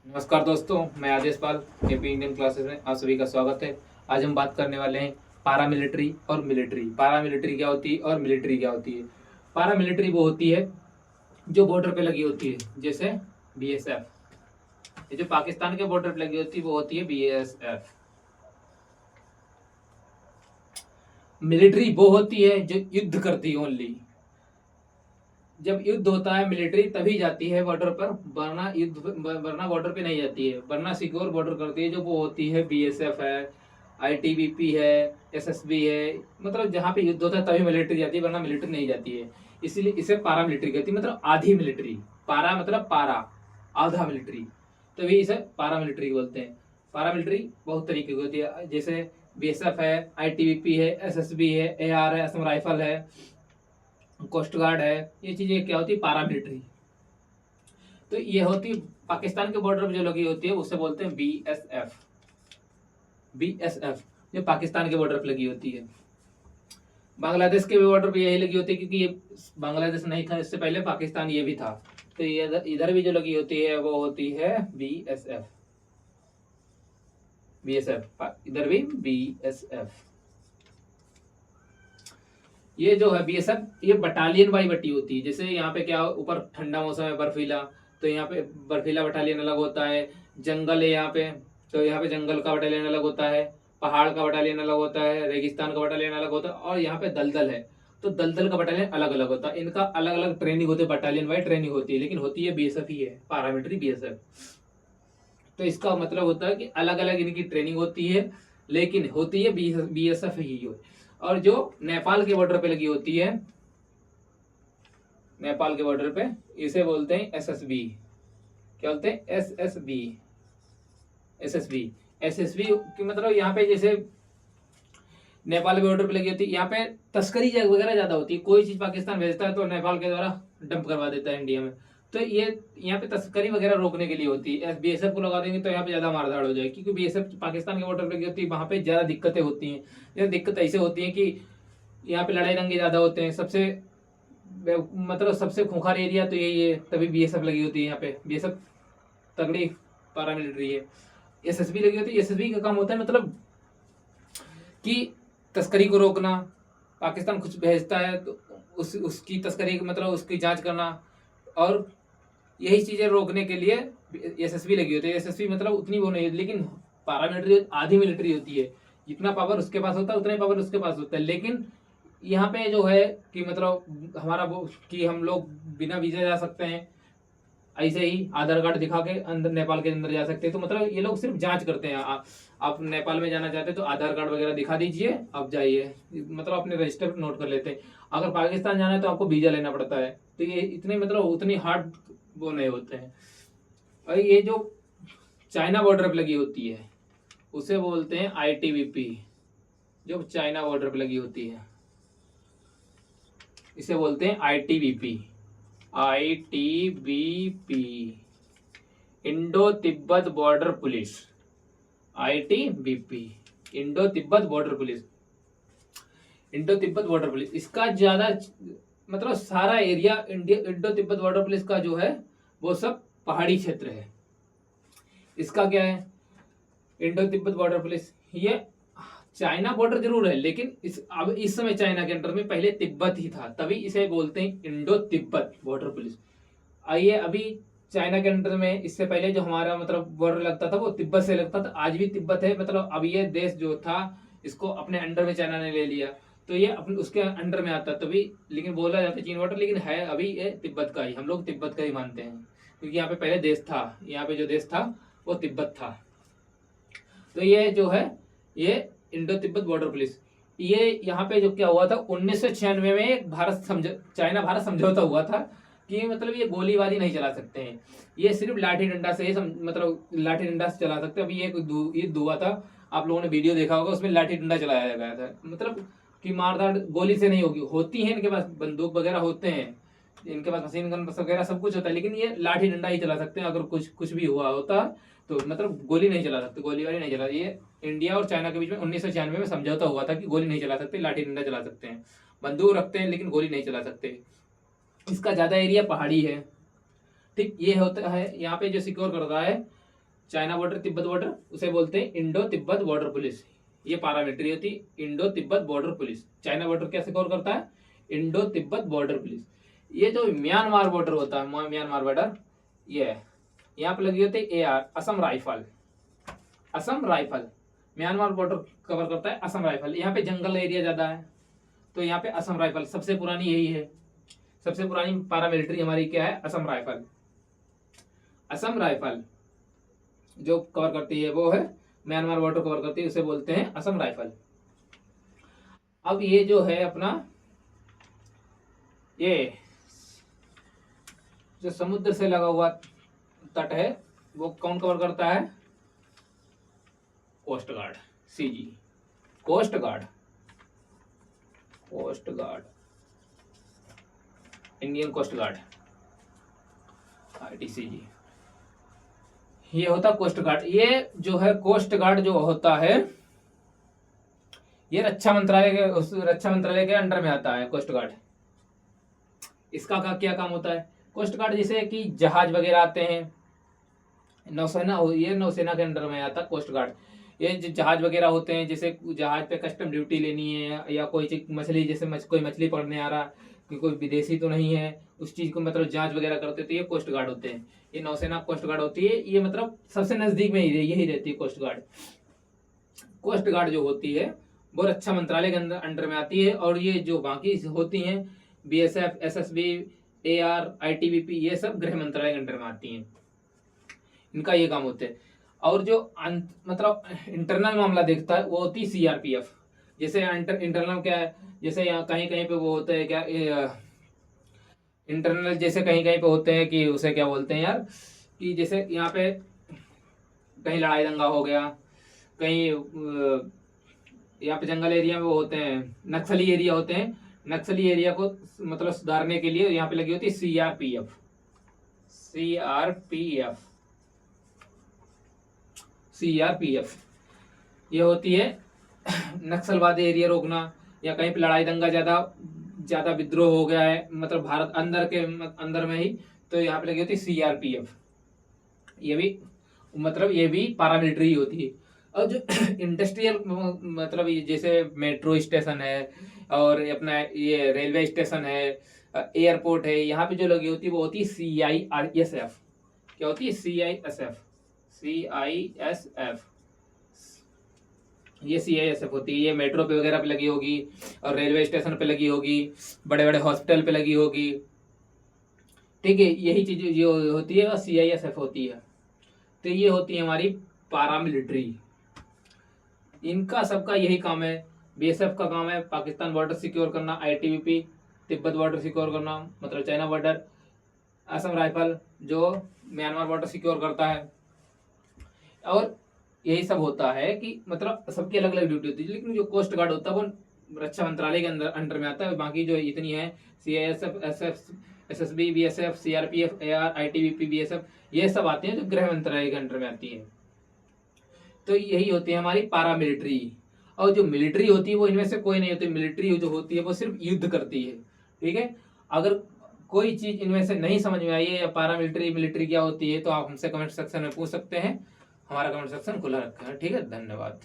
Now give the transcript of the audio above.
नमस्कार दोस्तों, मैं आदेश पाल एपी इंडियन क्लासेस में आप सभी का स्वागत है। आज हम बात करने वाले हैं पारा मिलिट्री और मिलिट्री। पारा मिलिट्री क्या होती है और मिलिट्री क्या होती है। पारा मिलिट्री वो होती है जो बॉर्डर पे लगी होती है, जैसे बीएसएफ। ये जो पाकिस्तान के बॉर्डर पे लगी होती है वो होती है बीएसएफ। मिलिट्री वो होती है जो युद्ध करती है ओनली। जब युद्ध होता है मिलिट्री तभी जाती है बॉर्डर पर, वरना बॉर्डर पे नहीं जाती है। वरना सिक्योर बॉर्डर करती है जो वो होती है बीएसएफ है, आईटीबीपी है, एसएसबी है। मतलब जहाँ पे युद्ध होता है तभी मिलिट्री जाती है, वरना मिलिट्री नहीं जाती है। इसीलिए इसे पारा मिलिट्री कहती है, मतलब आधी मिलिट्री। पारा मतलब पारा, आधा मिलिट्री, तभी इसे पारा मिलिट्री बोलते हैं। पारा मिलिट्री बहुत तरीके की होती है, जैसे बीएसएफ है, आईटीबीपी है, एसएसबी है, एआर है, असम राइफल है, कोस्ट गार्ड है। ये चीजें क्या होती है, पारामिलिट्री। तो ये होती पाकिस्तान के बॉर्डर पर जो लगी होती है उसे बोलते हैं बीएसएफ। बीएसएफ जो पाकिस्तान के बॉर्डर पर लगी होती है। बांग्लादेश के बॉर्डर पर यही लगी होती है, क्योंकि ये बांग्लादेश नहीं था इससे पहले, पाकिस्तान ये भी था। तो ये इधर भी जो लगी होती है वो होती है बीएसएफ। बीएसएफ इधर भी बीएसएफ। ये जो है बीएसएफ ये बटालियन बाई बटी होती है। जैसे यहाँ पे क्या ऊपर ठंडा मौसम है, बर्फीला, तो यहाँ पे बर्फीला बटालियन अलग होता है। जंगल है यहाँ पे, तो यहाँ पे जंगल का बटालियन अलग होता है। पहाड़ का बटालियन अलग होता है, रेगिस्तान का बटालियन अलग होता है, और यहाँ पे दलदल है तो दलदल का बटालियन अलग अलग होता है। इनका अलग अलग ट्रेनिंग होती है, बटालियन वाइज ट्रेनिंग होती है, लेकिन होती है बीएसएफ ही है, पारामिलिट्री बीएसएफ। तो इसका मतलब होता है कि अलग अलग इनकी ट्रेनिंग होती है, लेकिन होती है बीएसएफ ही हो। और जो नेपाल के बॉर्डर पे लगी होती है, नेपाल के बॉर्डर पे, इसे बोलते हैं एसएसबी। क्या बोलते हैं, एसएसबी। एसएसबी एसएसबी की मतलब यहाँ पे जैसे नेपाल के बॉर्डर पे लगी होती है, यहाँ पे तस्करी वगैरह ज्यादा होती है। कोई चीज पाकिस्तान भेजता है तो नेपाल के द्वारा डंप करवा देता है इंडिया में। तो ये यहाँ पे तस्करी वगैरह रोकने के लिए होती है। बीएसएफ को लगा देंगे तो यहाँ पे ज्यादा मारधाड़ हो जाएगी, क्योंकि बीएसएफ पाकिस्तान के बॉर्डर पे लगी होती है, वहां पे ज्यादा दिक्कतें होती हैं। ये दिक्कत ऐसे होती है कि यहाँ पे लड़ाई दंगे ज्यादा होते हैं। सबसे मतलब सबसे खूंखार एरिया तो यही है, तभी बीएसएफ लगी होती है यहाँ पे। बीएसएफ तगड़ी पारामिलिट्री है। एसएसबी लगी होती है। एसएसबी का काम होता है मतलब कि तस्करी को रोकना। पाकिस्तान कुछ भेजता है तो उसकी तस्करी मतलब उसकी जांच करना, और यही चीजें रोकने के लिए एसएसबी लगी होती है। एसएसबी मतलब उतनी वो नहीं है, लेकिन पारामिलिट्री आधी मिलिट्री होती है। जितना पावर उसके पास होता है उतना ही पावर उसके पास होता है। लेकिन यहाँ पे जो है कि मतलब हमारा वो कि हम लोग बिना वीजा जा सकते हैं, ऐसे ही आधार कार्ड दिखा के अंदर नेपाल के अंदर जा सकते हैं। तो मतलब ये लोग सिर्फ जांच करते हैं। आप नेपाल में जाना चाहते हैं तो आधार कार्ड वगैरह दिखा दीजिए, आप जाइए, मतलब अपने रजिस्टर नोट कर लेते हैं। अगर पाकिस्तान जाना है तो आपको वीजा लेना पड़ता है। तो ये इतने मतलब उतनी हार्ड वो नहीं होते हैं। और ये जो चाइना बॉर्डर पर लगी होती है उसे बोलते हैं आईटीबीपी। जो चाइना बॉर्डर पर लगी होती है इसे बोलते हैं ITBP. ITBP Indo Tibet border police. ITBP Indo Tibet border police. Indo Tibet border police इसका ज्यादा मतलब सारा area Indo Tibet border police का जो है वो सब पहाड़ी क्षेत्र है। इसका क्या है, इंडो तिब्बत बॉर्डर पुलिस ये चाइना बॉर्डर जरूर है, लेकिन अब इस समय चाइना के अंडर में, पहले तिब्बत ही था, तभी इसे बोलते हैं इंडो तिब्बत बॉर्डर पुलिस। आइए, अभी चाइना के अंडर में इससे पहले जो हमारा मतलब बॉर्डर लगता था वो तिब्बत से लगता था, आज भी तिब्बत है। मतलब अब ये देश जो था इसको अपने अंडर में चाइना ने ले लिया, तो ये अपने उसके अंडर में आता तभी। लेकिन बोला जाता है चीन बॉर्डर, लेकिन है अभी ये तिब्बत का ही, हम लोग तिब्बत का ही मानते हैं, क्योंकि यहाँ पे पहले देश था, यहाँ पे जो देश था वो तिब्बत था। तो ये जो है ये इंडो तिब्बत बॉर्डर पुलिस, ये यहाँ पे जो क्या हुआ था 1996 में चाइना भारत समझौता हुआ था कि मतलब ये गोलीबारी नहीं चला सकते हैं, ये सिर्फ लाठी डंडा से ही मतलब लाठी डंडा से चला सकते हैं। अभी ये युद्ध हुआ था, आप लोगों ने वीडियो देखा होगा, उसमें लाठी डंडा चलाया गया था। मतलब कि मारधाड़ गोली से नहीं होगी, होती है इनके पास बंदूक वगैरह होते हैं, इनके पास मशीन गन वगैरह सब कुछ होता है, लेकिन ये लाठी डंडा ही चला सकते हैं। अगर कुछ कुछ भी हुआ होता तो मतलब गोली नहीं चला सकते, गोलीबारी नहीं चला। ये इंडिया और चाइना के बीच में 1996 में समझौता हुआ था कि गोली नहीं चला सकते, लाठी डंडा चला सकते हैं, बंदूक रखते हैं लेकिन गोली नहीं चला सकते। इसका ज्यादा एरिया पहाड़ी है। ठीक, ये होता है यहाँ पे जो सिक्योर करता है चाइना बॉर्डर, तिब्बत बॉर्डर, उसे बोलते हैं इंडो तिब्बत बॉर्डर पुलिस। ये पारामिलिट्री होती है Indo Tibet border police. China border कैसे कवर करता है? Indo Tibet border police. ये जो म्यांमार बॉर्डर होता है, म्यांमार बॉर्डर, ये है, यहाँ पे लगी होती है AR, Assam rifle. Assam rifle Myanmar border cover करता है, असम राइफल। यहाँ पे जंगल एरिया ज्यादा है, तो यहाँ पे असम राइफल सबसे पुरानी यही है। सबसे पुरानी पारामिलिट्री हमारी क्या है? असम राइफल। असम राइफल जो कवर करती है वो है म्यांमार बॉर्डर कवर करती है, उसे बोलते हैं असम राइफल। अब ये जो है अपना, ये जो समुद्र से लगा हुआ तट है वो कौन कवर करता है? Coast guard, CG, coast guard, coast guard, Indian coast guard, ITCG, ये होता कोस्ट गार्ड। ये जो है कोस्ट गार्ड जो होता है, ये रक्षा मंत्रालय के अंडर में आता है कोस्ट गार्ड। इसका क्या काम होता है? कोस्ट गार्ड जैसे कि जहाज वगैरह आते हैं, नौसेना, ये नौसेना के अंडर में आता है कोस्ट गार्ड। ये जो जहाज वगैरह होते हैं, जैसे जहाज पे कस्टम ड्यूटी लेनी है, या कोई चीज मछली, जैसे कोई मछली पकड़ने आ रहा कि कोई विदेशी तो नहीं है, उस चीज को मतलब जांच वगैरह करते, तो ये कोस्ट गार्ड होते हैं। ये नौसेना कोस्ट गार्ड होती है, ये मतलब सबसे नजदीक में ही यही रहती है कोस्ट गार्ड। कोस्ट गार्ड जो होती है वो रक्षा मंत्रालय के अंडर में आती है, और ये जो बाकी होती हैं BSF, SSB, AR, ITBP, ये सब गृह मंत्रालय के अंडर में आती हैं। इनका ये काम होता है। और जो मतलब इंटरनल मामला देखता है वो होती है CRPF। जैसे इंटरनल क्या है, जैसे यहाँ कहीं कहीं पे वो होता है क्या, इंटरनल जैसे कहीं कहीं पे होते हैं कि उसे क्या बोलते हैं यार, कि जैसे यहाँ पे कहीं लड़ाई दंगा हो गया, कहीं यहाँ पे जंगल एरिया में वो होते हैं, नक्सली एरिया होते हैं, नक्सली एरिया को मतलब सुधारने के लिए यहाँ पे लगी होती है CRPF। CRPF ये होती है नक्सलवादी एरिया रोकना, या कहीं पे लड़ाई दंगा ज्यादा विद्रोह हो गया है, मतलब भारत अंदर में ही, तो यहाँ पे लगी होती है CRPF। ये भी पारामिलिट्री होती है। और जो इंडस्ट्रियल मतलब जैसे मेट्रो स्टेशन है, और अपना ये रेलवे स्टेशन है, एयरपोर्ट है, यहाँ पे जो लगी होती है वो होती है CISF। क्या होती है? CISF। ये CISF होती है। ये मेट्रो पे वगैरह पे लगी होगी, और रेलवे स्टेशन पे लगी होगी, बड़े बड़े हॉस्पिटल पे लगी होगी, ठीक है। यही चीज जो होती है वो CISF होती है। तो ये होती है हमारी पारामिलिट्री। इनका सबका यही काम है। BSF का काम है पाकिस्तान बॉर्डर सिक्योर करना, ITBP तिब्बत बॉर्डर सिक्योर करना, मतलब चाइना बॉर्डर, असम राइफल जो म्यांमार बॉर्डर सिक्योर करता है। और यही सब होता है कि मतलब सबकी अलग अलग ड्यूटी होती है, लेकिन जो कोस्ट गार्ड होता है वो रक्षा मंत्रालय के अंडर में आता है। बाकी जो इतनी है CISF, SSB, BSF, CRPF, AR, ITBP, BSF, ये सब आते हैं जो गृह मंत्रालय के अंडर में आती है। तो यही होती है हमारी पारामिलिट्री। और जो मिलिट्री होती है वो इनमें से कोई नहीं होती। मिलिट्री जो होती है वो सिर्फ युद्ध करती है, ठीक है। अगर कोई चीज इनमें से नहीं समझ में आई है, या पारामिलिट्री मिलिट्री क्या होती है, तो आप हमसे कमेंट सेक्शन में पूछ सकते हैं। हमारा कमेंट सेक्शन खुला रखा है, ठीक है। धन्यवाद।